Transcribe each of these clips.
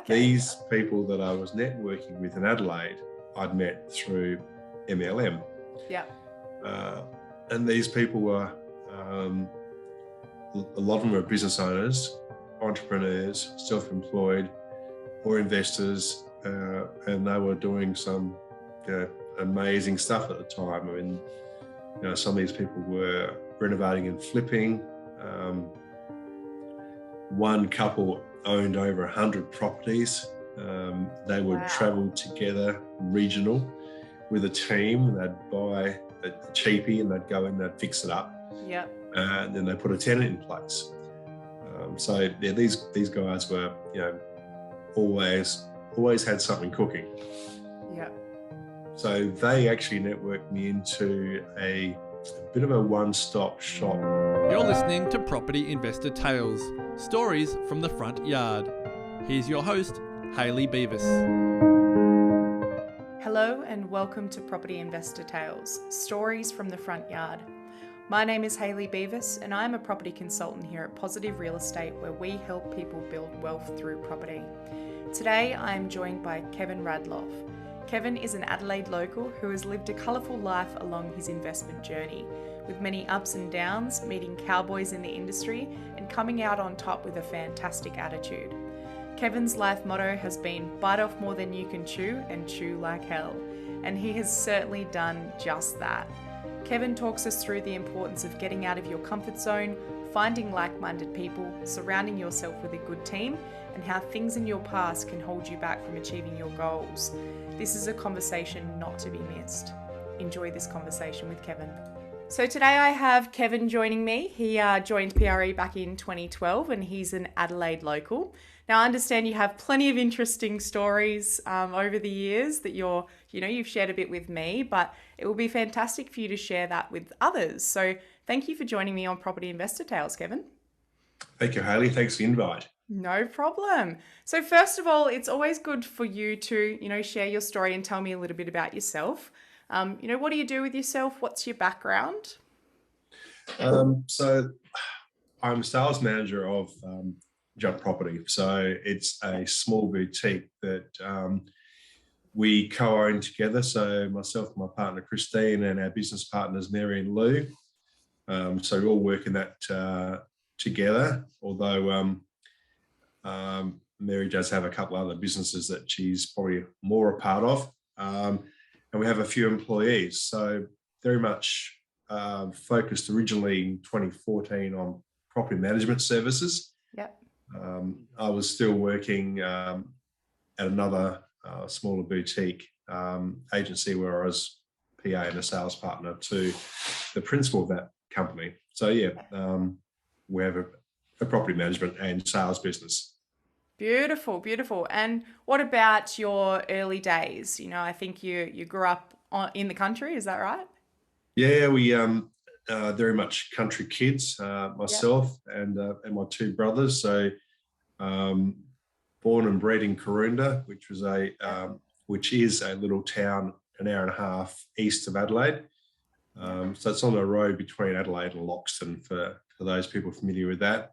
Okay. These people that I was networking with in Adelaide, I'd met through MLM. Yeah. And these people were, a lot of them were business owners, entrepreneurs, self-employed, or investors, and they were doing some amazing stuff at the time. I mean, some of these people were renovating and flipping. One couple owned over 100 properties. They would travel together regional with a team. They'd buy a cheapie and they'd go in, they'd fix it up. Yeah. And then they put a tenant in place. These guys were, always had something cooking. Yeah. So they actually networked me into a bit of a one-stop shop. You're listening to Property Investor Tales, stories from the front yard. Here's your host, Hayley Beavis. Hello and welcome to Property Investor Tales, stories from the front yard. My name is Hayley Beavis and I'm a property consultant here at Positive Real Estate, where we help people build wealth through property. Today I am joined by Kevin Radloff. Kevin is an Adelaide local who has lived a colourful life along his investment journey, with many ups and downs, meeting cowboys in the industry and coming out on top with a fantastic attitude. Kevin's life motto has been bite off more than you can chew and chew like hell, and he has certainly done just that. Kevin talks us through the importance of getting out of your comfort zone, finding like-minded people, surrounding yourself with a good team, and how things in your past can hold you back from achieving your goals. This is a conversation not to be missed. Enjoy this conversation with Kevin. So today I have Kevin joining me. He joined PRE back in 2012 and he's an Adelaide local. Now I understand you have plenty of interesting stories over the years that you've shared a bit with me, but it will be fantastic for you to share that with others. So thank you for joining me on Property Investor Tales, Kevin. Thank you, Hayley. Thanks for the invite. No problem. So first of all, it's always good for you to, share your story and tell me a little bit about yourself. What do you do with yourself? What's your background? So I'm sales manager of Jump Property. So it's a small boutique that we co-own together. So myself and my partner, Christine, and our business partners, Mary and Lou. So we all work in that together, although Mary does have a couple other businesses that she's probably more a part of. And we have a few employees. So very much focused originally in 2014 on property management services. Yep. I was still working at another smaller boutique agency where I was PA and a sales partner to the principal of that company. So we have a property management and sales business. Beautiful, beautiful. And what about your early days? I think you grew up in the country, is that right? Yeah, we very much country kids, myself and my two brothers. So born and bred in Karoonda, which is a little town an hour and a half east of Adelaide. So it's on the road between Adelaide and Loxton for those people familiar with that.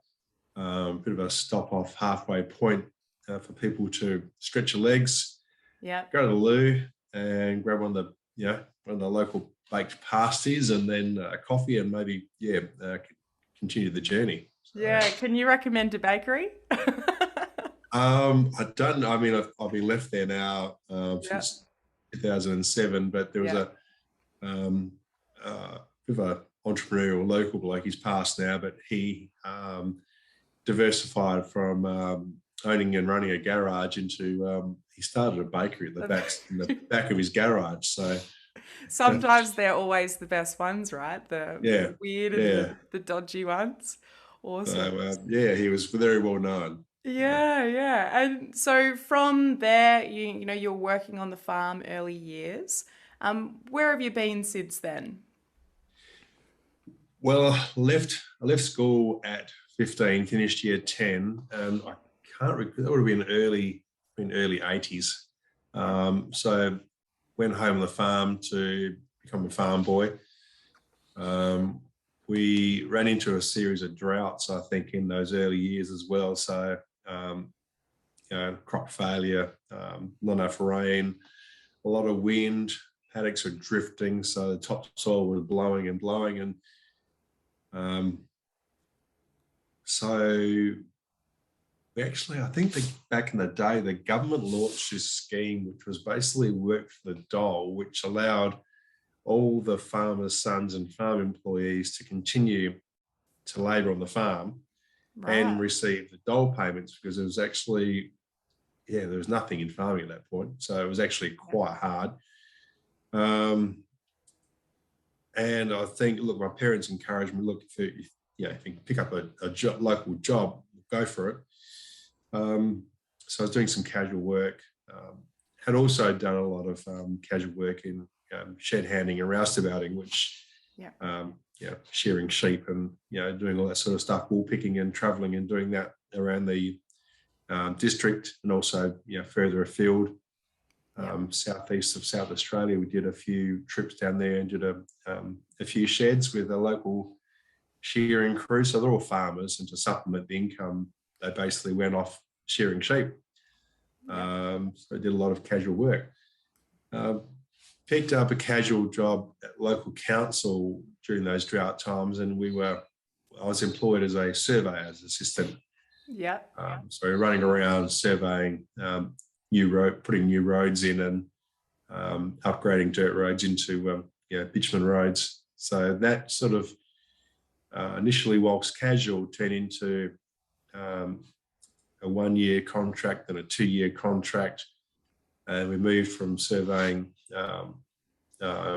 Bit of a stop off halfway point for people to stretch your legs, go to the loo and grab one of the local baked pasties and then a coffee and maybe continue the journey. So, can you recommend a bakery? I don't. I mean, I've been left there now since 2007, but there was a bit of an entrepreneurial local bloke. He's passed now, but he diversified from owning and running a garage into he started a bakery in the back of his garage. So sometimes they're always the best ones, right? The weird and the dodgy ones. Awesome. So, he was very well known. Yeah. And so from there, you're working on the farm early years. Where have you been since then? Well, I left school at 15, finished year 10, and I can't recall, that would have been early 80s. So went home on the farm to become a farm boy. We ran into a series of droughts, I think, in those early years as well. So crop failure, not enough rain, a lot of wind, paddocks were drifting, so the topsoil was blowing and blowing. And so actually, I think back in the day, the government launched this scheme, which was basically work for the dole, which allowed all the farmers' sons and farm employees to continue to labour on the farm and receive the dole payments, because it was actually, there was nothing in farming at that point. So it was actually quite hard. And I think, look, my parents encouraged me, look, if you can pick up a local job, go for it. So I was doing some casual work, had also done a lot of casual work in shed handing and roustabouting, which, shearing sheep and, doing all that sort of stuff, wool picking and travelling and doing that around the district, and also, further afield, southeast of South Australia. We did a few trips down there and did a few sheds with a local shearing crew. So they're all farmers, and to supplement the income, they basically went off shearing sheep. So I did a lot of casual work. Picked up a casual job at local council during those drought times, and I was employed as a surveyor's assistant. So we're running around surveying putting new roads in, and upgrading dirt roads into bitumen roads. So that sort of initially, whilst casual, turned into a 1-year contract and a 2-year contract. And we moved from surveying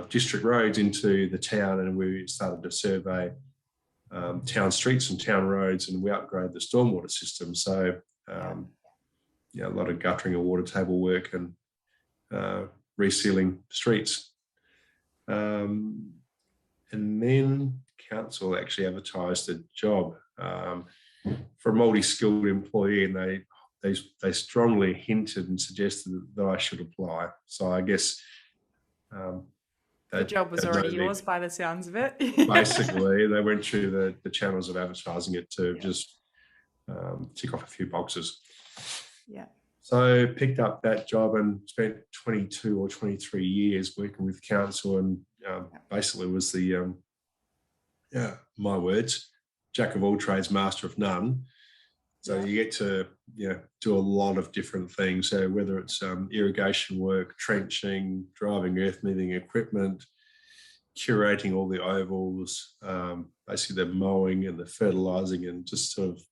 district roads into the town, and we started to survey town streets and town roads, and we upgraded the stormwater system. So a lot of guttering and water table work and resealing streets. And then council actually advertised a job for a multi-skilled employee, and they strongly hinted and suggested that I should apply. So I guess the job was already yours by the sounds of it. Basically, they went through the channels of advertising it to just tick off a few boxes. So picked up that job and spent 22 or 23 years working with council, and basically was the my words, jack of all trades, master of none. So you get to do a lot of different things. So whether it's irrigation work, trenching, driving earth moving equipment, curating all the ovals, basically the mowing and the fertilising, and just sort of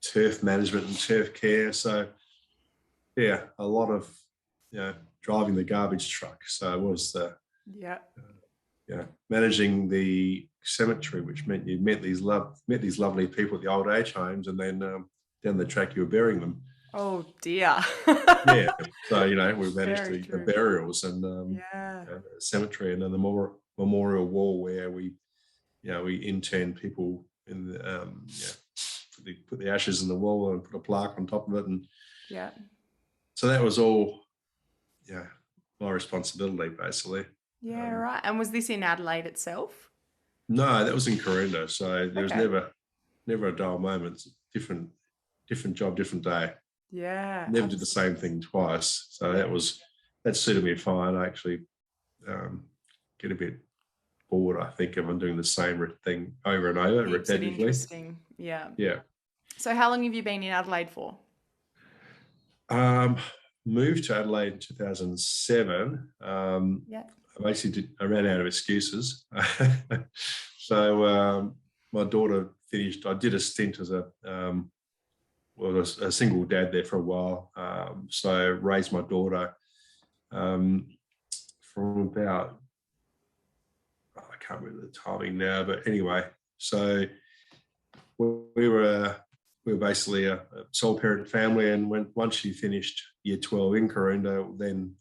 turf management and turf care. So a lot of driving the garbage truck. So it was managing the cemetery, which meant you met these lovely people at the old age homes, and then down the track you were burying them. Oh dear. So we managed the burials and the cemetery, and then the memorial wall where we intern people in the, put the ashes in the wall and put a plaque on top of it, and so that was all my responsibility basically. Right. And was this in Adelaide itself? No, that was in Corinda. So there was never a dull moment. Different job, different day. Never did the same thing twice. So that suited me fine. I actually get a bit bored, I think, if I'm doing the same thing over and over repetitively. Interesting. So how long have you been in Adelaide for? Moved to Adelaide in 2007. I basically ran out of excuses. So my daughter finished. I did a stint as a single dad there for a while. So raised my daughter from about, I can't remember the timing now, but anyway. So we were basically a sole parent family, and once she finished year 12 in Corinda, then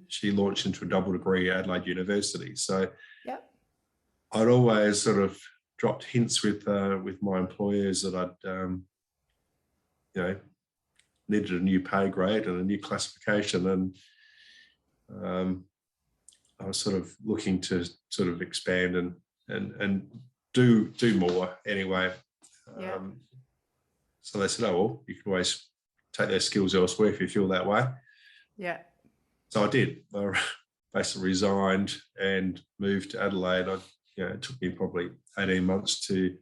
she launched into a double degree at Adelaide University. So I'd always sort of dropped hints with my employers that I'd needed a new pay grade and a new classification, and I was sort of looking to sort of expand and do more anyway. So they said, oh well, you can always take their skills elsewhere if you feel that way. Yeah. So I did. I basically resigned and moved to Adelaide. It took me probably 18 months to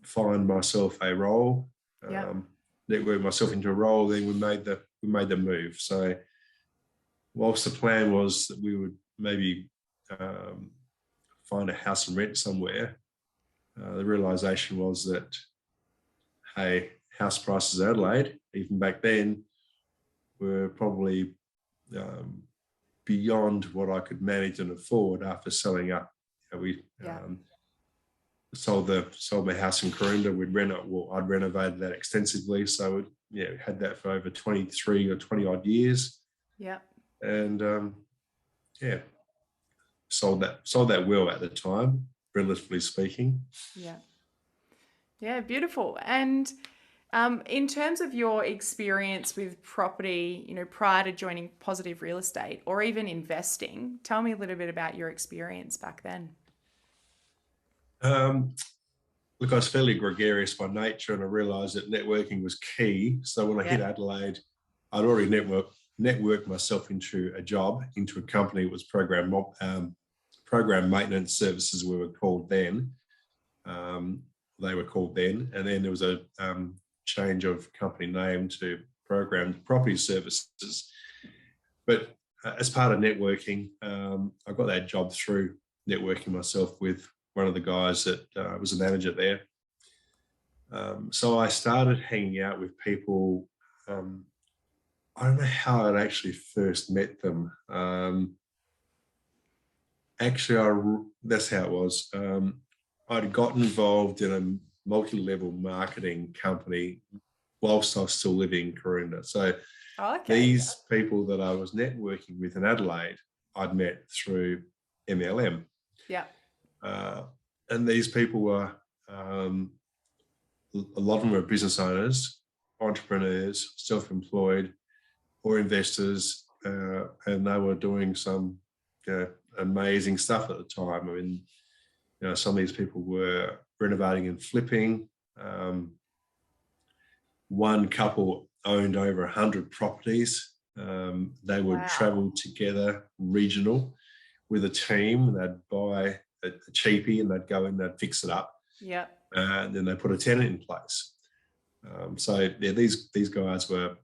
find myself a role, network myself into a role. Then we made the move. So whilst the plan was that we would maybe find a house and rent somewhere, the realisation was that, hey, house prices in Adelaide, even back then, were probably beyond what I could manage and afford after selling up. We sold my house in Corinda. I'd renovated that extensively, so we had that for over 23 or 20 odd years. Yeah. And sold that well at the time, relatively speaking. Yeah, beautiful. And in terms of your experience with property, prior to joining Positive Real Estate or even investing, tell me a little bit about your experience back then. Look, I was fairly gregarious by nature, and I realised that networking was key. So when I hit Adelaide, I'd already networked myself into a company. It was program maintenance services, we were called then. They were called then, and then there was a change of company name to Program Property Services. But as part of networking, I got that job through networking myself with one of the guys that was a manager there. So I started hanging out with people. I don't know how I'd actually first met them. That's how it was. I'd got involved in a multi-level marketing company whilst I was still living in Corinda. So these people that I was networking with in Adelaide, I'd met through MLM. Yeah. And these people were, a lot of them were business owners, entrepreneurs, self-employed, or investors, and they were doing some amazing stuff at the time. I mean, some of these people were renovating and flipping. One couple owned over 100 properties. They would travel together regional with a team. They'd buy a cheapie and they'd go in, they'd fix it up. Yeah. And then they put a tenant in place. These guys were,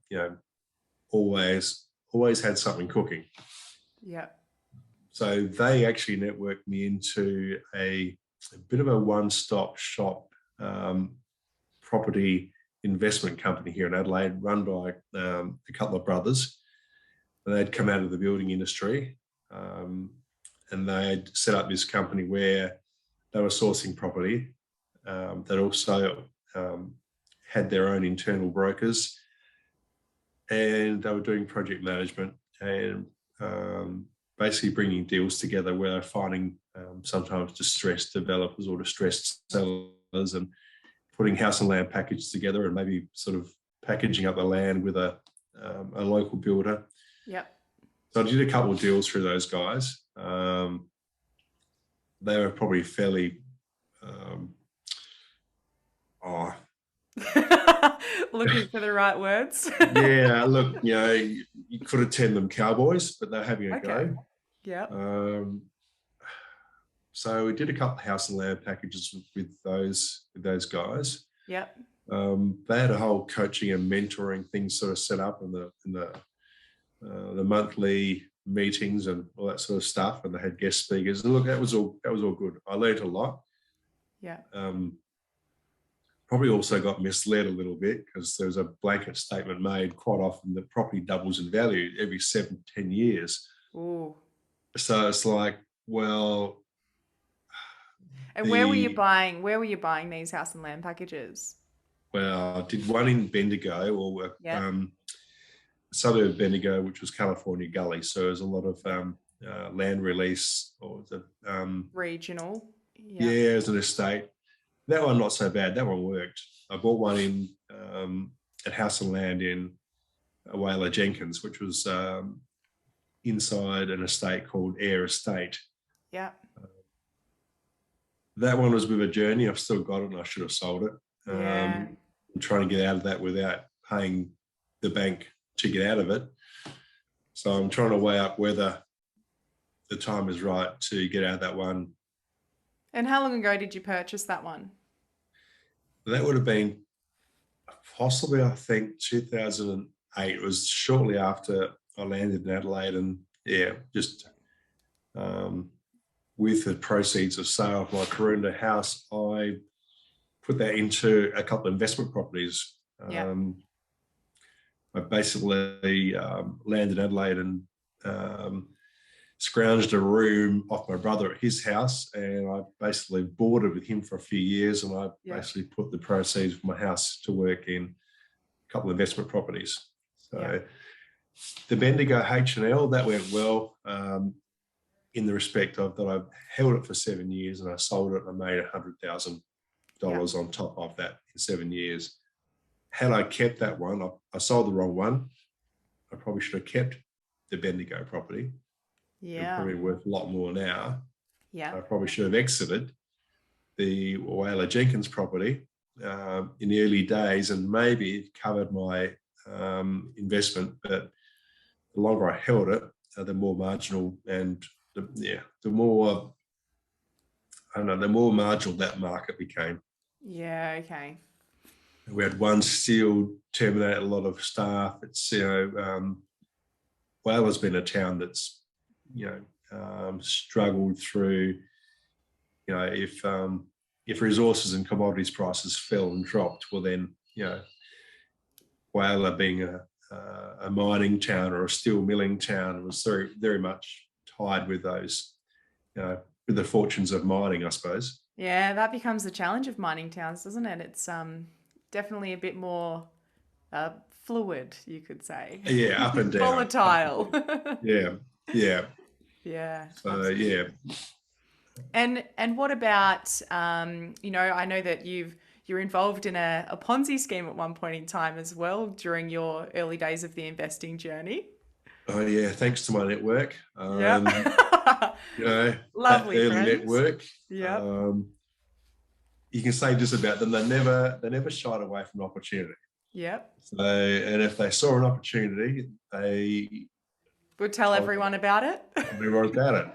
always had something cooking. Yeah. So they actually networked me into a bit of a one-stop shop property investment company here in Adelaide, run by a couple of brothers. They'd come out of the building industry, and they'd set up this company where they were sourcing property. That also had their own internal brokers, and they were doing project management and basically bringing deals together where they're finding sometimes distressed developers or distressed sellers and putting house and land packages together and maybe sort of packaging up the land with a local builder. Yep. So I did a couple of deals through those guys. They were probably fairly looking for the right words. Yeah, look, you could attend them cowboys, but they're having a go. Yeah. So we did a couple of house and land packages with those guys. Yeah. They had a whole coaching and mentoring thing sort of set up in the monthly meetings and all that sort of stuff, and they had guest speakers. And look, that was all good. I learned a lot. Yeah. Probably also got misled a little bit because there was a blanket statement made quite often that property doubles in value every 7-10 years. Ooh. So it's like, well. And where were you buying these house and land packages? Well, I did one in Bendigo, or a suburb of Bendigo, which was California Gully. So there's a lot of land release or the regional. Yeah, it was an estate. That one not so bad. That one worked. I bought one in at House and Land in Whaler Jenkins, which was inside an estate called Air Estate. Yeah. That one was a bit of a journey. I've still got it, and I should have sold it. trying to get out of that without paying the bank to get out of it. So I'm trying to weigh up whether the time is right to get out of that one. And how long ago did you purchase that one? That would have been possibly, I think, 2008. It was shortly after I landed in Adelaide, and just with the proceeds of sale of my Karoonda house, I put that into a couple of investment properties. I basically landed in Adelaide and scrounged a room off my brother at his house, and I basically boarded with him for a few years, and I basically put the proceeds of my house to work in a couple of investment properties. So the Bendigo H&L, that went well, in the respect of that I held it for 7 years and I sold it and I made $100,000 on top of that in 7 years. Had I kept that one, I sold the wrong one. I probably should have kept the Bendigo property. It's probably worth a lot more now. I probably should have exited the Whaler Jenkins property in the early days, and maybe it covered my investment. But the longer I held it, the more marginal and the more marginal that market became. Yeah. Okay. We had one steel terminate a lot of staff. It's Whaler's been a town that's struggled through. If resources and commodities prices fell and dropped, well then Whaler being a mining town or a steel milling town was very, very much tied with those, with the fortunes of mining, I suppose. Yeah, that becomes the challenge of mining towns, doesn't it? It's definitely a bit more fluid, you could say. Yeah, up and down. Volatile. Yeah. So absolutely. And what about I know that you're involved in a Ponzi scheme at one point in time as well during your early days of the investing journey. Oh yeah, thanks to my network. Lovely early friends. network. Yeah. You can say just about them. They never shied away from opportunity. Yep. So, and if they saw an opportunity, they would tell everyone about it. Everyone about it.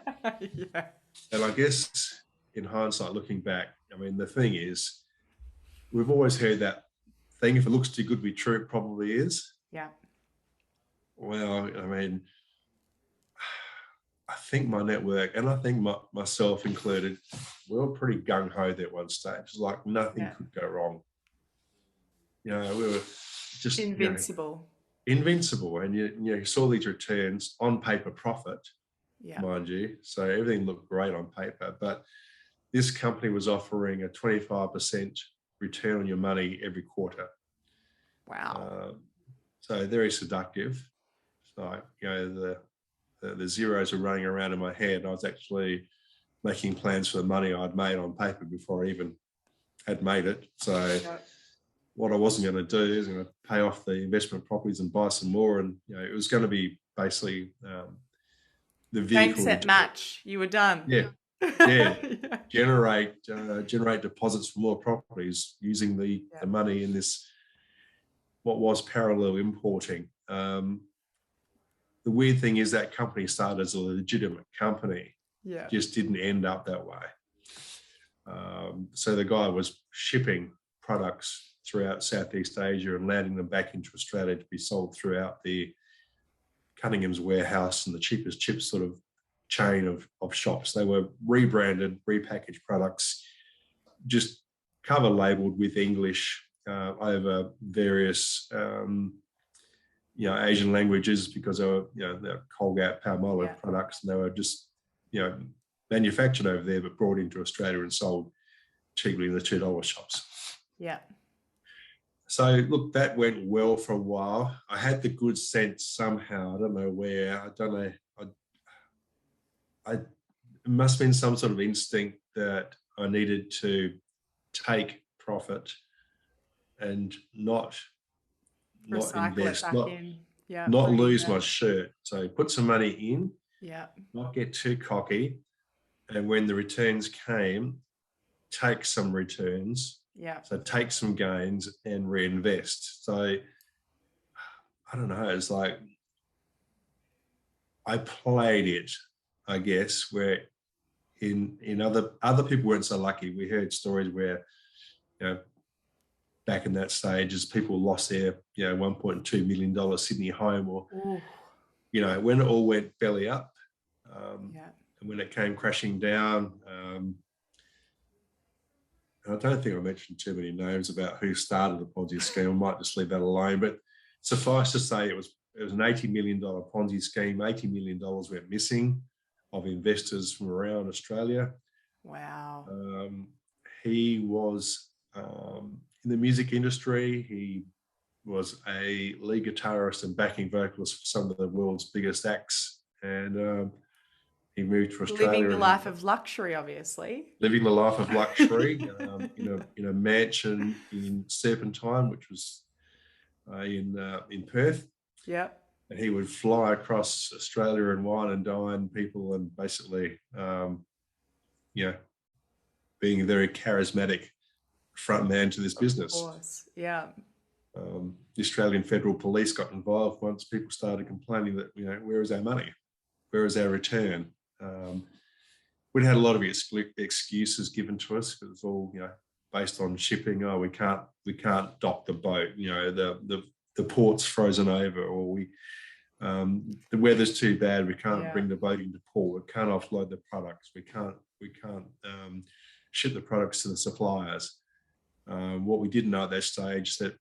Yeah. And I guess in hindsight, looking back, I mean, the thing is, we've always heard that thing, if it looks too good to be true, it probably is. Yeah. Well, I mean, I think my network, and I think myself included, we were pretty gung-ho there at one stage. It's like nothing could go wrong. We were just invincible. Invincible. And you saw these returns on paper profit, mind you. So everything looked great on paper. But this company was offering a 25% return on your money every quarter. Wow. So very seductive. So, the zeros were running around in my head. I was actually making plans for the money I'd made on paper before I even had made it. So what I wasn't going to do is going to pay off the investment properties and buy some more. And, it was going to be basically the vehicle. Bank set match. You were done. Yeah. Generate deposits for more properties using the money in this, what was parallel importing. The weird thing is that company started as a legitimate company, just didn't end up that way. So the guy was shipping products throughout Southeast Asia and landing them back into Australia to be sold throughout the Cunningham's warehouse and the cheapest chips sort of chain of shops. They were rebranded, repackaged products, just cover labeled with English over various Asian languages, because they were they're Colgate Palmolive products, and they were just manufactured over there but brought into Australia and sold cheaply in the $2 shops. Yeah. So look, that went well for a while. I had the good sense somehow. I don't know where. I don't know. It must have been some sort of instinct that I needed to take profit and not invest, not lose my shirt. So put some money in, not get too cocky, and when the returns came, take some returns Yeah. So take some gains and reinvest. So I don't know, it's like I played it, I guess, where in other people weren't so lucky. We heard stories where, back in that stage, as people lost their, $1.2 million Sydney home, or, Ooh. when it all went belly up, Yeah. and when it came crashing down, I don't think I mentioned too many names about who started the Ponzi scheme. I might just leave that alone. But suffice to say, it was an $80 million Ponzi scheme. $80 million went missing of investors from around Australia. Wow. He was in the music industry. He was a lead guitarist and backing vocalist for some of the world's biggest acts. And he moved to Australia. Living the life of luxury, obviously. Living the life of luxury in a mansion in Serpentine, which was in Perth. Yep. And he would fly across Australia and wine and dine people, and basically, being a very charismatic front man to this business. Of course, yeah. The Australian Federal Police got involved once people started complaining that, where is our money? Where is our return? We'd had a lot of excuses given to us, because it's all, based on shipping. Oh, we can't dock the boat. The port's frozen over, or the weather's too bad. We can't bring the boat into port. We can't offload the products. We can't ship the products to the suppliers. What we didn't know at that stage is that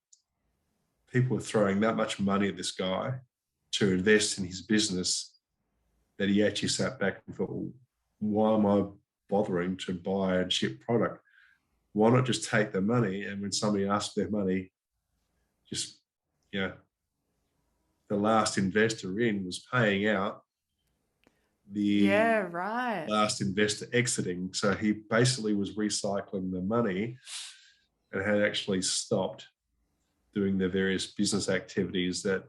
people were throwing that much money at this guy to invest in his business that he actually sat back and thought, well, why am I bothering to buy and ship product? Why not just take the money, and when somebody asks their money, just, the last investor in was paying out the last investor exiting. So he basically was recycling the money and had actually stopped doing the various business activities that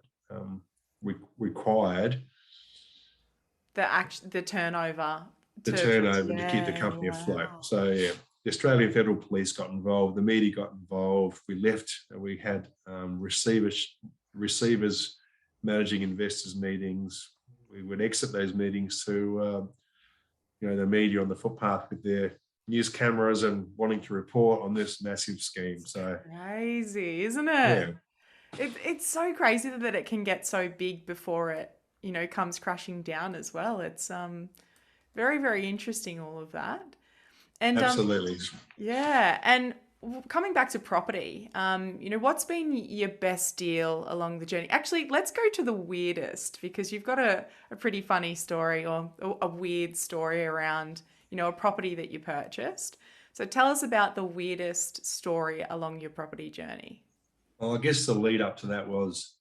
required the turnover. To keep the company afloat. So the Australian Federal Police got involved, the media got involved. We left. We had receivers managing investors meetings. We would exit those meetings to the media on the footpath with their news cameras and wanting to report on this massive scheme. So crazy, isn't it? Yeah. It's so crazy that it can get so big before it, comes crashing down as well. It's very, very interesting, all of that. And absolutely. And coming back to property, what's been your best deal along the journey? Actually, let's go to the weirdest, because you've got a pretty funny story, or a weird story around, a property that you purchased. So tell us about the weirdest story along your property journey. Well, I guess the lead up to that was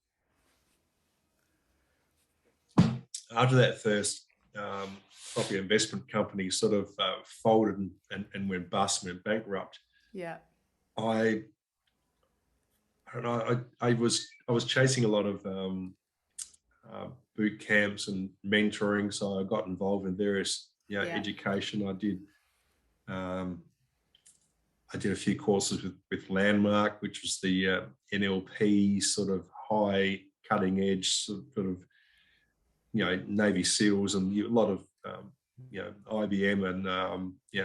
after that first property investment company sort of folded and went bust, went bankrupt. Yeah. I don't know. I was chasing a lot of boot camps and mentoring, so I got involved in various education. I did a few courses with Landmark, which was the NLP sort of high cutting edge sort of Navy SEALs, and a lot of IBM and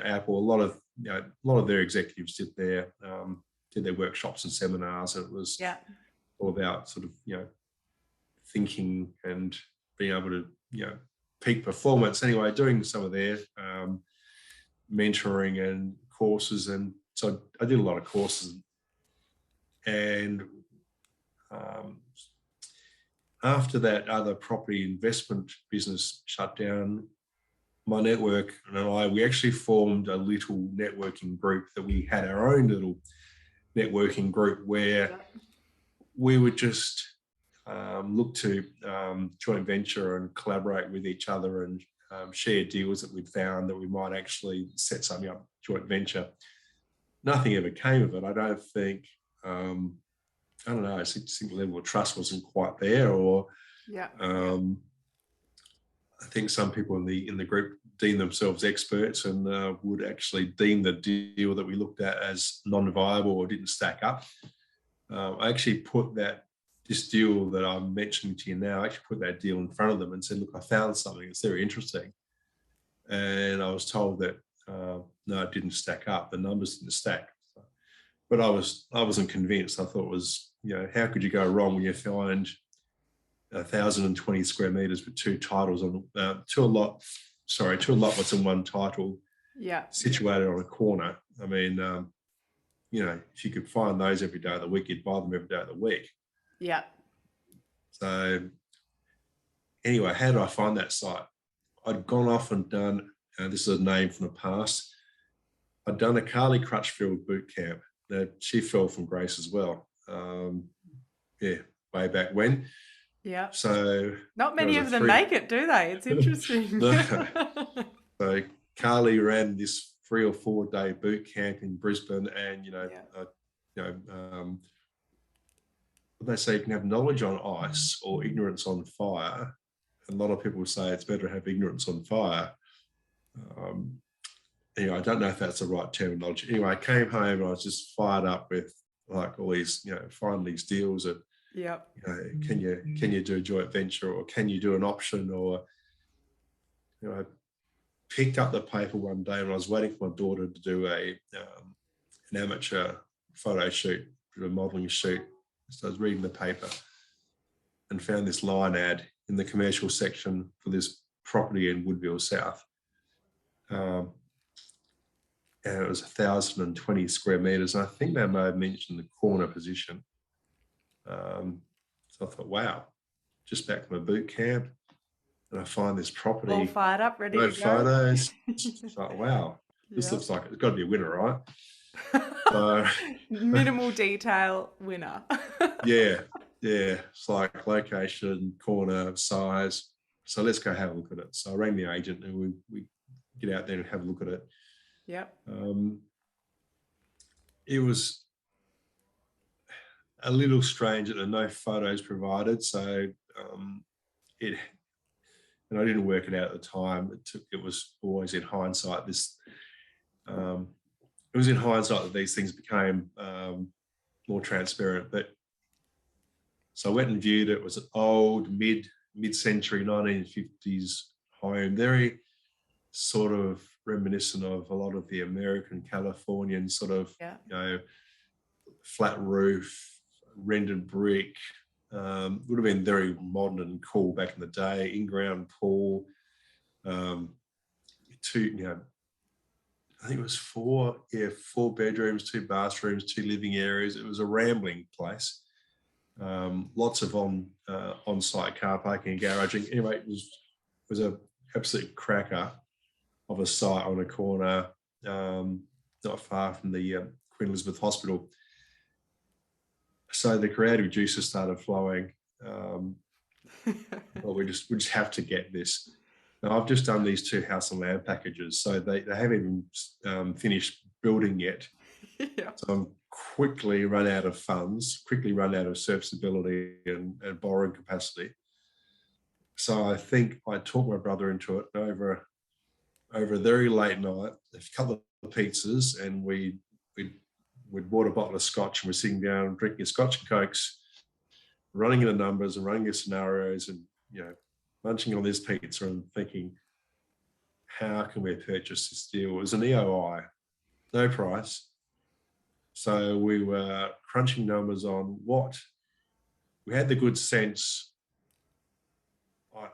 Apple. A lot of their executives did their workshops and seminars, and it was all about sort of thinking and being able to peak performance. Anyway, doing some of their mentoring and courses, and so I did a lot of courses. And after that other property investment business shut down, my network and we actually formed a little networking group. That we had our own little networking group where we would just look to joint venture and collaborate with each other, and share deals that we'd found that we might actually set something up, joint venture. Nothing ever came of it. I don't think, I don't know, I think the level of trust wasn't quite there, or I think some people in the group deem themselves experts and would actually deem the deal that we looked at as non-viable or didn't stack up. I actually put this deal that I'm mentioning to you now, I actually put that deal in front of them and said, look, I found something that's very interesting. And I was told that, no, it didn't stack up. The numbers didn't stack. But I wasn't convinced. I thought it was, how could you go wrong when you find 1,020 square meters with two titles on, to a lot what's in one title, situated on a corner. I mean, if you could find those every day of the week, you'd buy them every day of the week. Yeah. So anyway, how did I find that site? I'd gone off and done, this is a name from the past, I'd done a Carly Crutchfield boot camp. Now, she fell from grace as well. Way back when. Yeah. So not many of them make it, do they? It's interesting. So Carly ran this 3 or 4 day boot camp in Brisbane, and they say you can have knowledge on ice or ignorance on fire. A lot of people say it's better to have ignorance on fire. I don't know if that's the right terminology. Anyway, I came home and I was just fired up with like all these, finding these deals that, can you do a joint venture, or can you do an option, or, I picked up the paper one day when I was waiting for my daughter to do an amateur photo shoot, a modelling shoot. So I was reading the paper and found this line ad in the commercial section for this property in Woodville South. And it was 1,020 square meters. And I think they may have mentioned the corner position. So I thought, wow, just back from a boot camp, and I find this property. All fired up, ready to go. Photos. It's like, wow, this looks like it's got to be a winner, right? So, minimal detail winner. yeah. It's like location, corner, size. So let's go have a look at it. So I rang the agent and we get out there and have a look at it. Yep. It was a little strange that there are no photos provided. So and I didn't work it out at the time. It was always in hindsight. It was in hindsight that these things became more transparent. But so I went and viewed it. It was an old mid-century 1950s home, very sort of reminiscent of a lot of the American Californian sort of, flat roof, rendered brick. Would have been very modern and cool back in the day. In-ground pool, I think it was 4 bedrooms, 2 bathrooms, 2 living areas. It was a rambling place. Lots of on-site car parking and garaging. Anyway, it was an absolute cracker of a site on a corner, not far from the Queen Elizabeth Hospital. So the creative juices started flowing. Well, we just have to get this. Now, I've just done these 2 house and land packages, so they haven't even finished building yet. Yeah. So I'm quickly run out of funds, quickly run out of serviceability and borrowing capacity. So I think I talked my brother into it over a very late night, a couple of pizzas, and we'd bought a bottle of scotch, and we're sitting down drinking a scotch and cokes, running the numbers and running the scenarios, and munching on this pizza and thinking, how can we purchase this deal? It was an EOI, no price. So we were crunching numbers on what we had the good sense.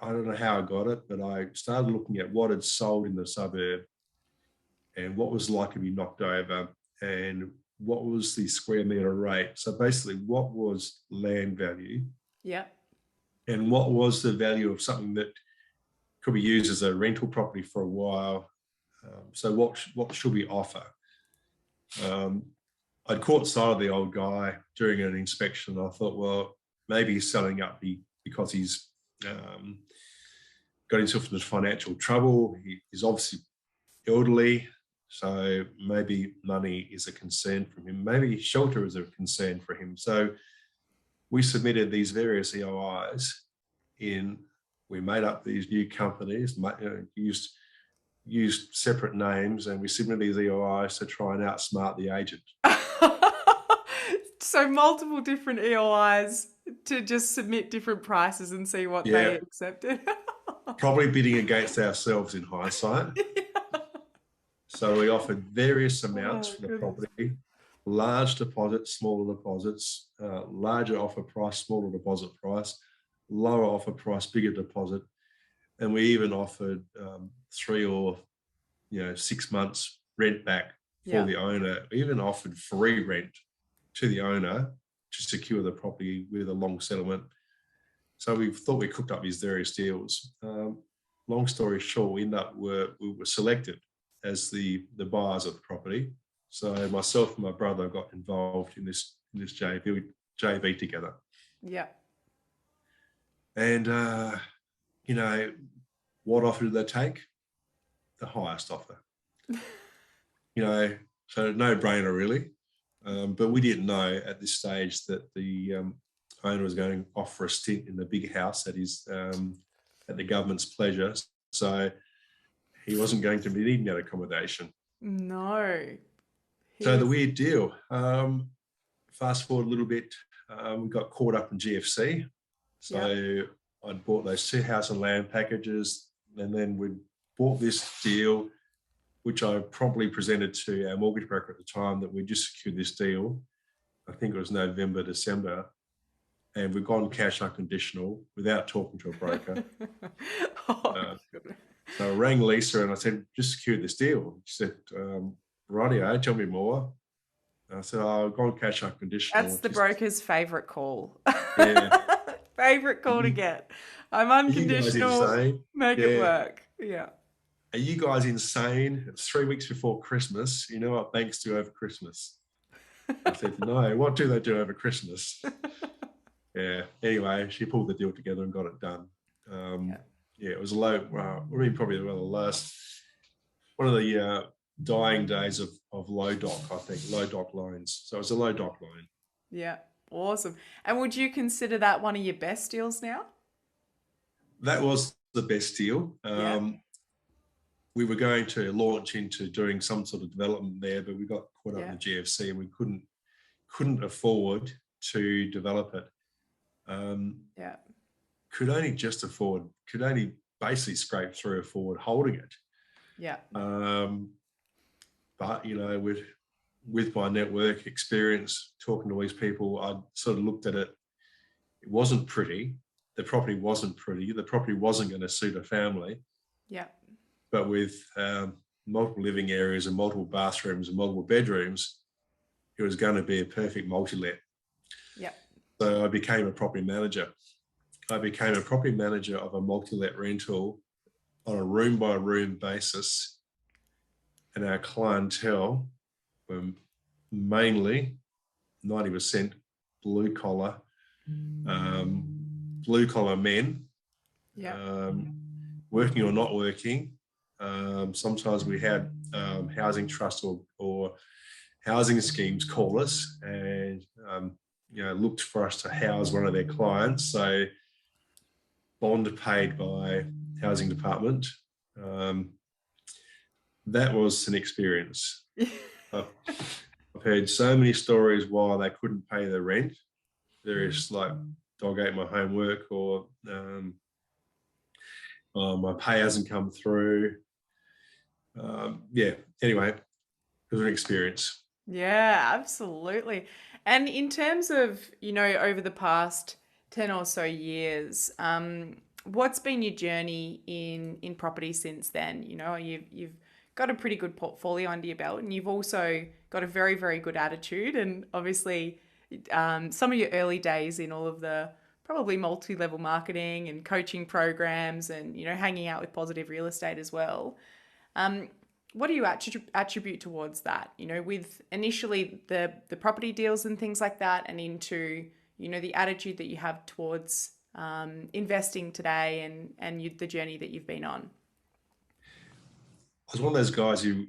I don't know how I got it, but I started looking at what had sold in the suburb and what was likely to be knocked over and what was the square meter rate. So basically, what was land value? Yeah. And what was the value of something that could be used as a rental property for a while? So what should we offer? I'd caught sight of the old guy during an inspection. I thought, well, maybe he's selling up because he's got himself into financial trouble. He's obviously elderly, so maybe money is a concern for him. Maybe shelter is a concern for him. So we submitted these various EOIs in we made up these new companies, used separate names, and we submitted these EOIs to try and outsmart the agent. So multiple different EOIs to just submit different prices and see what they accepted. Probably bidding against ourselves in hindsight. So we offered various amounts for the property, large deposits, smaller deposits, larger offer price, smaller deposit price, lower offer price, bigger deposit. And we even offered 3 or 6 months rent back for the owner. We even offered free rent to the owner to secure the property with a long settlement. So we thought we cooked up these various deals. Long story short, we were selected as the buyers of the property. So myself and my brother got involved in this JV together. Yeah. And what offer did they take? The highest offer. So no brainer really. But we didn't know at this stage that the owner was going off for a stint in the big house at the government's pleasure. So he wasn't going to be needing that accommodation. No. So the weird deal. Fast forward a little bit, we got caught up in GFC. So I'd bought those 2 house and land packages, and then we bought this deal, which I probably presented to our mortgage broker at the time that we just secured this deal. I think it was November, December. And we've gone cash unconditional without talking to a broker. So I rang Lisa and I said, just secured this deal. She said, rightio, tell me more. And I said, I've gone cash unconditional. That's the broker's favourite call. Yeah. Favourite call to get. I'm unconditional. Make it work. Yeah. Are you guys insane? It's 3 weeks before Christmas. You know what banks do over Christmas? I said, no, what do they do over Christmas? Yeah. Anyway, she pulled the deal together and got it done. It was probably one of the last, one of the dying days of low doc, I think, low doc loans. So it was a low doc loan. Yeah. Awesome. And would you consider that one of your best deals now? That was the best deal. We were going to launch into doing some sort of development there, but we got caught up in the GFC and we couldn't afford to develop it. Could only basically scrape through afford holding it. Yeah. But with my network experience, talking to these people, I sort of looked at it. It wasn't pretty. The property wasn't pretty. The property wasn't going to suit a family. Yeah. But with multiple living areas and multiple bathrooms and multiple bedrooms, it was going to be a perfect multi-let. Yeah. So I became a property manager. I became a property manager of a multi-let rental on a room-by-room basis. And our clientele were mainly 90% blue-collar men, working or not working. Sometimes we had housing trusts or housing schemes call us and looked for us to house one of their clients. So bond paid by housing department. That was an experience. I've heard so many stories why they couldn't pay their rent. Various like dog ate my homework or my pay hasn't come through. Anyway, it was an experience. Yeah, absolutely. And in terms of, over the past 10 or so years, what's been your journey in property since then? You've got a pretty good portfolio under your belt and you've also got a very, very good attitude. And obviously some of your early days in all of the probably multi-level marketing and coaching programs and, hanging out with Positive Real Estate as well. What do you attribute towards that, with initially the property deals and things like that and into, the attitude that you have towards investing today and the journey that you've been on? I was one of those guys who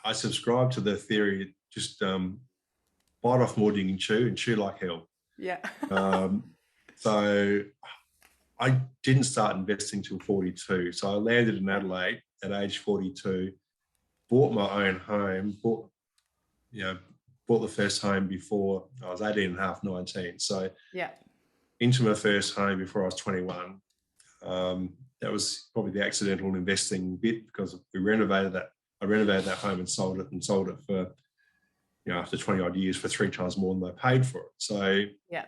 I subscribe to the theory, just bite off more than you can chew and chew like hell. Yeah. So I didn't start investing till 42. So I landed in Adelaide at age 42, bought my own home, bought the first home before I was 18 and a half, 19. So Yeah. into my first home before I was 21. That was probably the accidental investing bit, because I renovated that home and sold it for, after 20 odd years, for 3 times more than I paid for it. So Yeah.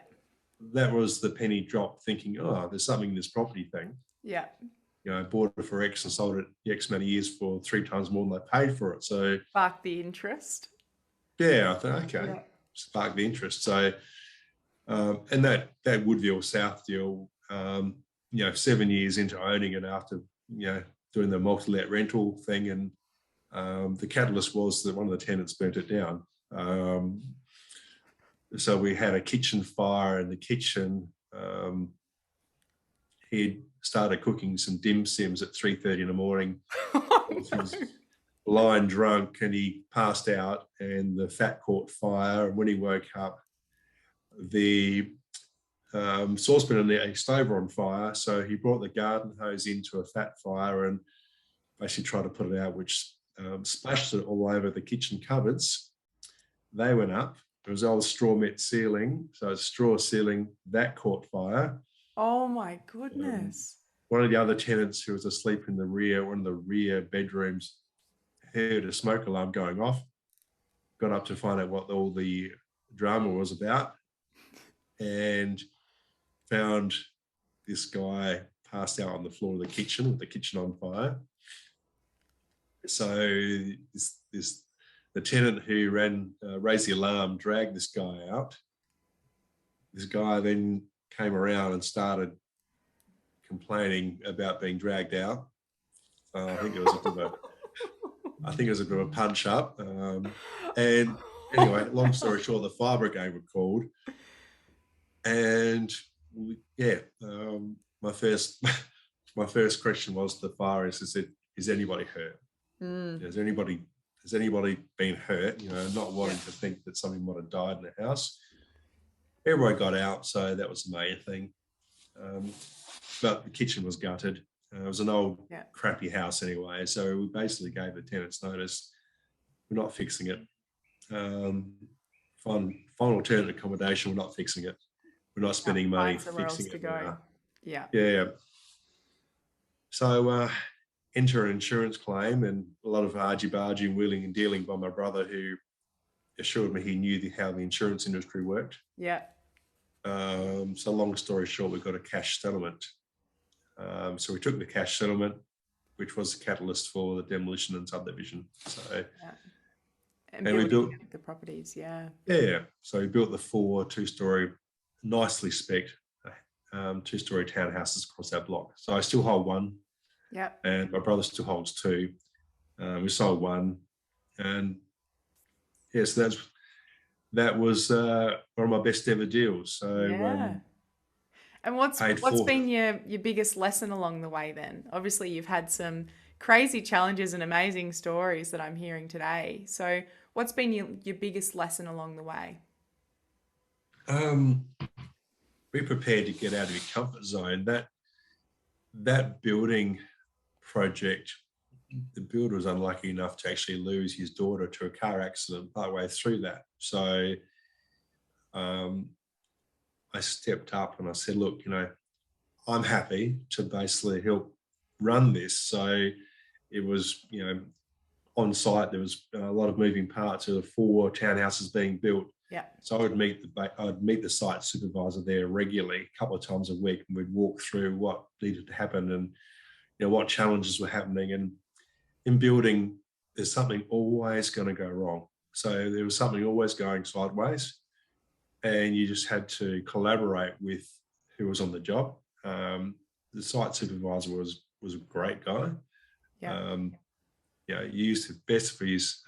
that was the penny drop, thinking, oh, there's something in this property thing. Yeah. I bought it for X and sold it X many years for 3 times more than I paid for it. So Spark the interest. yeah, I thought, okay, Yeah. spark the interest. So and that Woodville South deal, 7 years into owning it, after doing the multi-let rental thing, and the catalyst was that one of the tenants burnt it down. So we had a kitchen fire in the kitchen. He'd started cooking some dim sims at 3:30 in the morning. He was blind drunk, and he passed out, and the fat caught fire. And when he woke up, the saucepan and the stove were on fire. So he brought the garden hose into a fat fire and basically tried to put it out, which splashed it all over the kitchen cupboards. They went up. It was old straw mat ceiling, so it's straw ceiling that caught fire. Oh my goodness. One of the other tenants who was asleep in one of the rear bedrooms, heard a smoke alarm going off, got up to find out what all the drama was about, and found this guy passed out on the floor of the kitchen with the kitchen on fire. So the tenant who raised the alarm dragged this guy out. This guy then came around and started complaining about being dragged out. I think it was a bit of a punch up. And anyway, long story short, the fire brigade were called, and my first question was to the fire is anybody hurt? Has anybody been hurt? Not wanting to think that somebody might have died in the house. Everybody got out, so that was the main thing. But the kitchen was gutted. It was an old crappy house anyway, so we basically gave the tenants notice. We're not fixing it. Find alternate accommodation. We're not fixing it. We're not spending money fixing it. Yeah. So enter an insurance claim, and a lot of argy-bargy and wheeling and dealing by my brother, who assured me he knew how the insurance industry worked. Yeah. So long story short, we got a cash settlement. So we took the cash settlement, which was the catalyst for the demolition and subdivision. So and we built the properties. Yeah. So we built the 4 2-story, nicely spec'd 2-story townhouses across that block. So I still hold one. Yeah. And my brother still holds 2. We sold one, and yes, that was one of my best ever deals. So and what's been your biggest lesson along the way then? Obviously, you've had some crazy challenges and amazing stories that I'm hearing today. So what's been your biggest lesson along the way? Be prepared to get out of your comfort zone. That building project, the builder was unlucky enough to actually lose his daughter to a car accident partway through that. So I stepped up and I said, look, I'm happy to basically help run this. So it was, on site, there was a lot of moving parts. There were 4 townhouses being built. Yeah. So I'd meet the site supervisor there regularly, a couple of times a week, and we'd walk through what needed to happen and what challenges were happening. And in building, there's something always going to go wrong. So there was something always going sideways, and you just had to collaborate with who was on the job. The site supervisor was a great guy. Yeah. He used the best for his.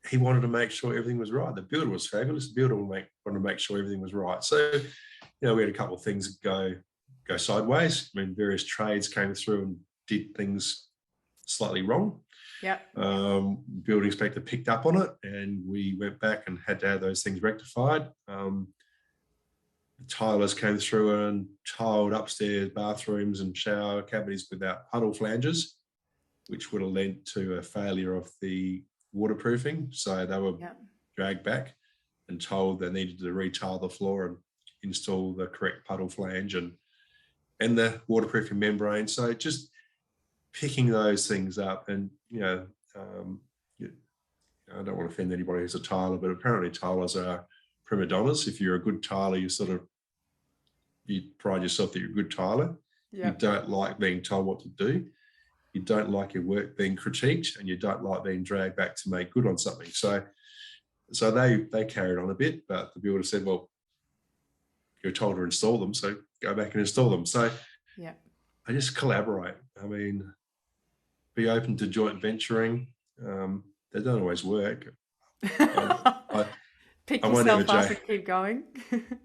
He wanted to make sure everything was right. The builder was fabulous. The builder wanted to make sure everything was right. So, we had a couple of things go sideways. I mean, various trades came through and did things slightly wrong. Yeah. Building inspector picked up on it, and we went back and had to have those things rectified. tilers came through and tiled upstairs bathrooms and shower cavities without puddle flanges, which would have led to a failure of the waterproofing. So they were dragged back and told they needed to retile the floor and install the correct puddle flange and the waterproofing membrane. So just picking those things up, and I don't want to offend anybody who's a tiler, but apparently tilers are prima donnas. If you're a good tiler, you pride yourself that you're a good tiler. You don't like being told what to do. You don't like your work being critiqued, and you don't like being dragged back to make good on something. So they carried on a bit, but the builder said, well, you're told to install them, so go back and install them. So I just collaborate. I mean, be open to joint venturing. They don't always work. Pick yourself up and keep going.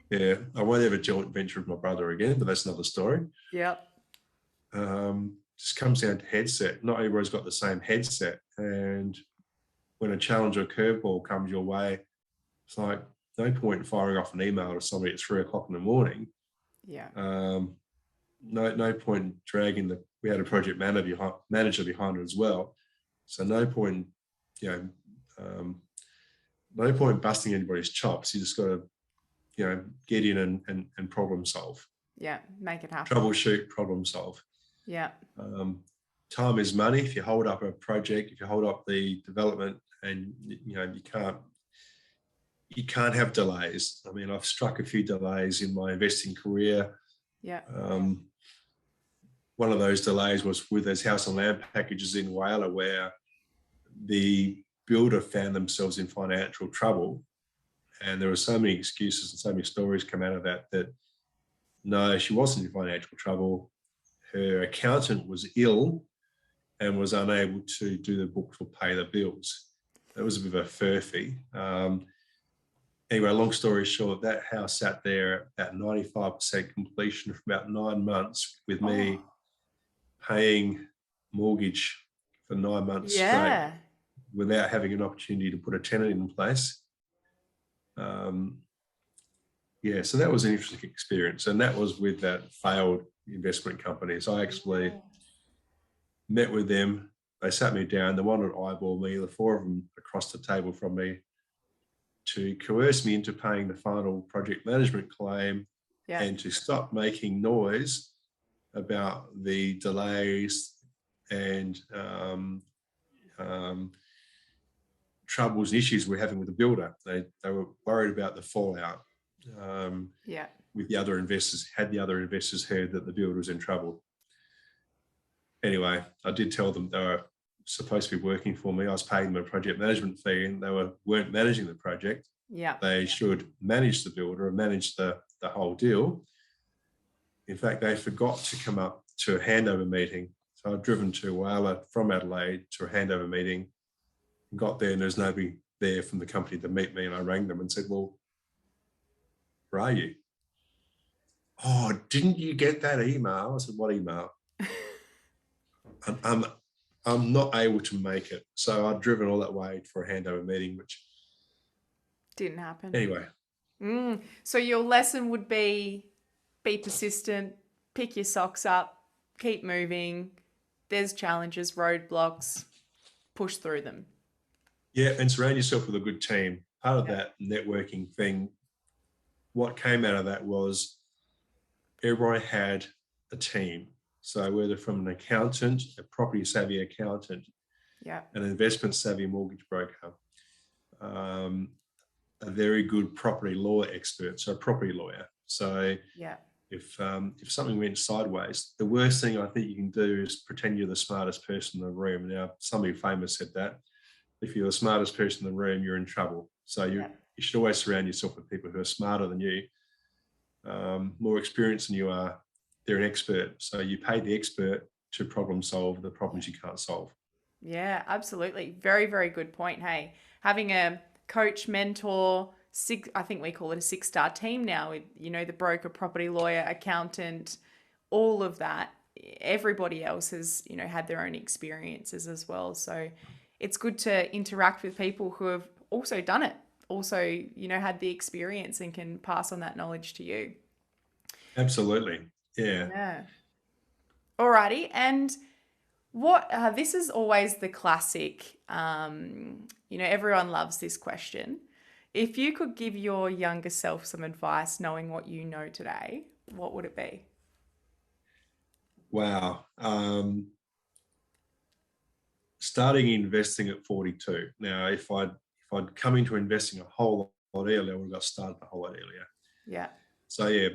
Yeah, I won't ever joint venture with my brother again, but that's another story. Yep. Just comes down to headset. Not everybody's got the same headset, and when a challenge or curveball comes your way, it's like no point in firing off an email to somebody at 3 o'clock in the morning. Yeah. No point in dragging we had a project manager behind it as well. So no point, no point busting anybody's chops. You just got to, get in and problem solve. Yeah, make it happen. Troubleshoot, problem solve. Yeah. Time is money. If you hold up a project, if you hold up the development, and you can't have delays. I mean, I've struck a few delays in my investing career. Yeah. One of those delays was with those house and land packages in Wales, where the builder found themselves in financial trouble, and there were so many excuses and so many stories come out of that no, she wasn't in financial trouble. Her accountant was ill and was unable to do the books or pay the bills. That was a bit of a furphy. Anyway, long story short, that house sat there at 95% completion for about 9 months, with me paying mortgage for 9 months straight without having an opportunity to put a tenant in place. So that was an interesting experience, and that was with that failed investment company. So I actually met with them. They sat me down. They wanted to eyeball me, the 4 of them across the table from me, to coerce me into paying the final project management claim and to stop making noise about the delays and troubles and issues we're having with the builder. They were worried about the fallout with the other investors. Had the other investors heard that the builder was in trouble? Anyway, I did tell them they were supposed to be working for me. I was paying them a project management fee, and they weren't managing the project. Yeah. They should manage the builder and manage the whole deal. In fact, they forgot to come up to a handover meeting. So I'd driven to Wales from Adelaide to a handover meeting, got there, and there's nobody there from the company to meet me. And I rang them and said, well, where are you? Oh, didn't you get that email? I said, what email? I'm not able to make it. So I'd driven all that way for a handover meeting, which didn't happen. Anyway. So your lesson would be persistent, pick your socks up, keep moving. There's challenges, roadblocks, push through them. Yeah, and surround yourself with a good team. Part of that networking thing, what came out of that was everyone had a team. So whether from an accountant, a property savvy accountant, an investment savvy mortgage broker, a very good property law expert, so a property lawyer. So if something went sideways, the worst thing I think you can do is pretend you're the smartest person in the room. Now, somebody famous said that. If you're the smartest person in the room, you're in trouble. So you should always surround yourself with people who are smarter than you, more experienced than you are. They're an expert. So you pay the expert to problem solve the problems you can't solve. Yeah, absolutely. Very, very good point. Hey, having a coach, mentor, I think we call it a 6-star team now. The broker, property lawyer, accountant, all of that. Everybody else has, had their own experiences as well. So it's good to interact with people who have also done it, also, had the experience and can pass on that knowledge to you. Absolutely. Yeah. Yeah. Alrighty. And what this is always the classic, everyone loves this question. If you could give your younger self some advice knowing what you know today, what would it be? Wow. Starting investing at 42. Now, if I'd come into investing a whole lot earlier, I would have got started a whole lot earlier. Yeah. So yeah.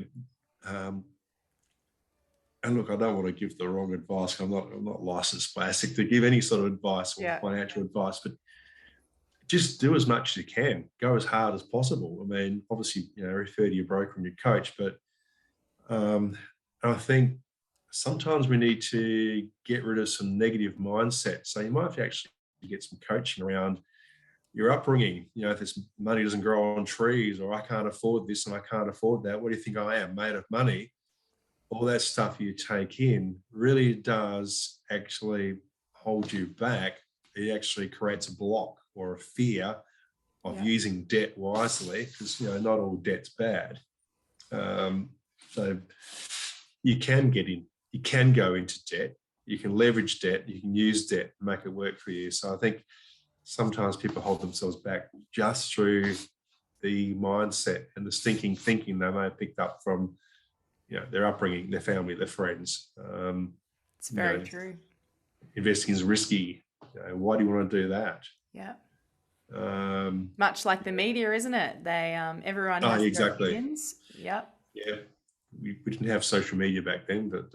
And look, I don't want to give the wrong advice. I'm not licensed by ASIC to give any sort of advice or Yeah. financial advice, but just do as much as you can. Go as hard as possible. I mean, obviously, refer to your broker and your coach, but I think sometimes we need to get rid of some negative mindset. So you might have to actually get some coaching around your upbringing. If this money doesn't grow on trees, or I can't afford this and I can't afford that. What do you think I am, made of money? All that stuff you take in really does actually hold you back. It actually creates a block or a fear of using debt wisely, because not all debt's bad. So you can go into debt, you can leverage debt, you can use debt and make it work for you. So I think sometimes people hold themselves back just through the mindset and the stinking thinking they may have picked up from their upbringing, their family, their friends. It's very true. Investing is risky. Why do you want to do that? Yeah. Much like the media, isn't it? They everyone has their opinions. Yep. Yeah. We didn't have social media back then, but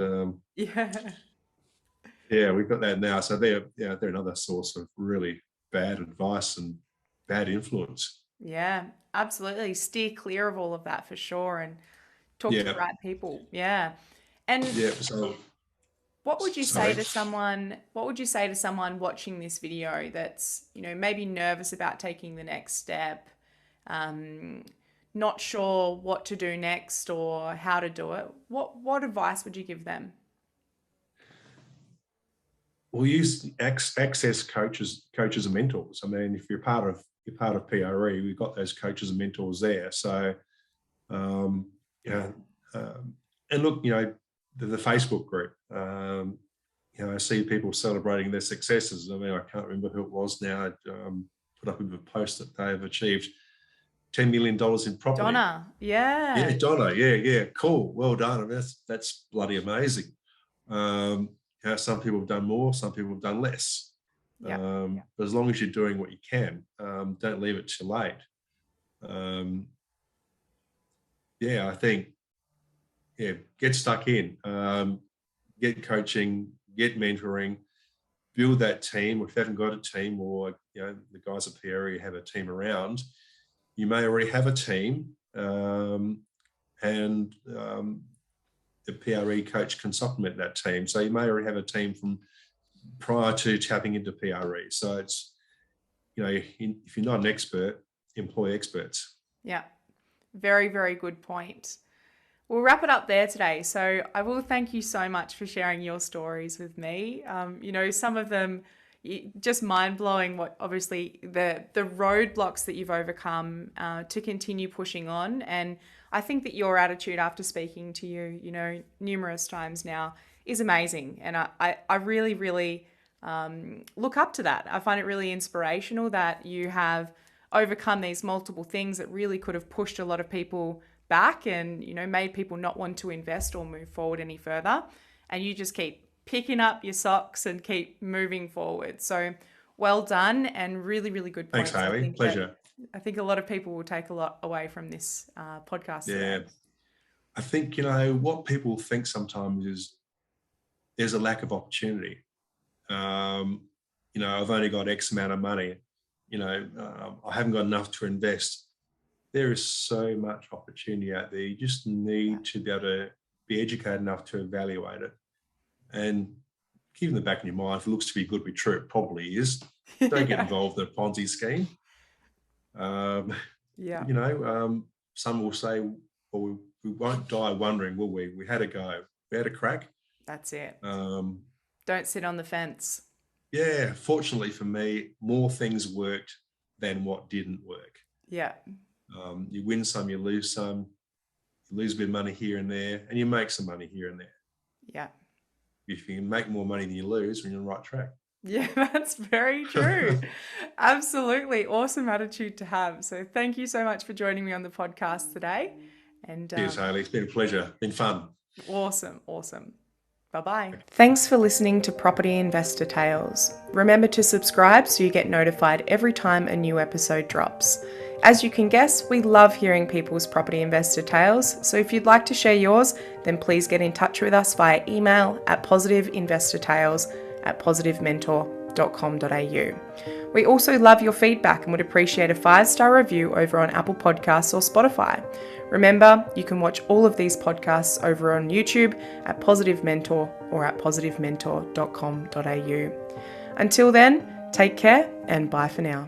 yeah, we've got that now. So they're another source of really bad advice and bad influence. Yeah, absolutely. Steer clear of all of that for sure, and talk to the right people. Yeah. And so what would you say to someone watching this video that's, maybe nervous about taking the next step, not sure what to do next or how to do it? What advice would you give them? Well, use access coaches and mentors. I mean, if you're part of PRE, we've got those coaches and mentors there. So and look, the Facebook group, I see people celebrating their successes. I mean, I can't remember who it was now. Put up a post that they've achieved $10 million in property. Donna, yeah. Yeah, Donna, yeah, cool. Well done. I mean, that's bloody amazing. Some people have done more, some people have done less. But as long as you're doing what you can, don't leave it too late. I think, get stuck in, get coaching, get mentoring, build that team. If you haven't got a team, or the guys at PRE have a team around, you may already have a team, and the PRE coach can supplement that team. So you may already have a team from prior to tapping into PRE. So it's, if you're not an expert, employ experts. Yeah, very, very good point. We'll wrap it up there today. So I will thank you so much for sharing your stories with me. Some of them just mind-blowing, what obviously the roadblocks that you've overcome to continue pushing on. And I think that your attitude after speaking to you, numerous times now is amazing. And I really, really look up to that. I find it really inspirational that you have overcome these multiple things that really could have pushed a lot of people back and, made people not want to invest or move forward any further. And you just keep picking up your socks and keep moving forward. So well done, and really, really good points. Thanks, Hayley. Pleasure. I think a lot of people will take a lot away from this podcast. Yeah. Today. I think, what people think sometimes is there's a lack of opportunity. I've only got X amount of money. I haven't got enough to invest. There is so much opportunity out there. You just need to be able to be educated enough to evaluate it. And keep in the back of your mind, if it looks to be good, be true, it probably is. Don't get involved in a Ponzi scheme. Some will say, well, we won't die wondering, will we? We had a go. We had a crack. That's it. Don't sit on the fence. Yeah, fortunately for me, more things worked than what didn't work. Yeah. You win some, you lose some. You lose a bit of money here and there, and you make some money here and there. Yeah. If you make more money than you lose, you're on the right track. Yeah, that's very true. Absolutely. Awesome attitude to have. So thank you so much for joining me on the podcast today. And Cheers, Hayley. It's been a pleasure. Been fun. Awesome. Bye-bye. Thanks for listening to Property Investor Tales. Remember to subscribe so you get notified every time a new episode drops. As you can guess, we love hearing people's property investor tales, so if you'd like to share yours, then please get in touch with us via email at positiveinvestortales@positivementor.com.au. We also love your feedback and would appreciate a 5-star review over on Apple Podcasts or Spotify. Remember, you can watch all of these podcasts over on YouTube at Positive Mentor or at positivementor.com.au. Until then, take care and bye for now.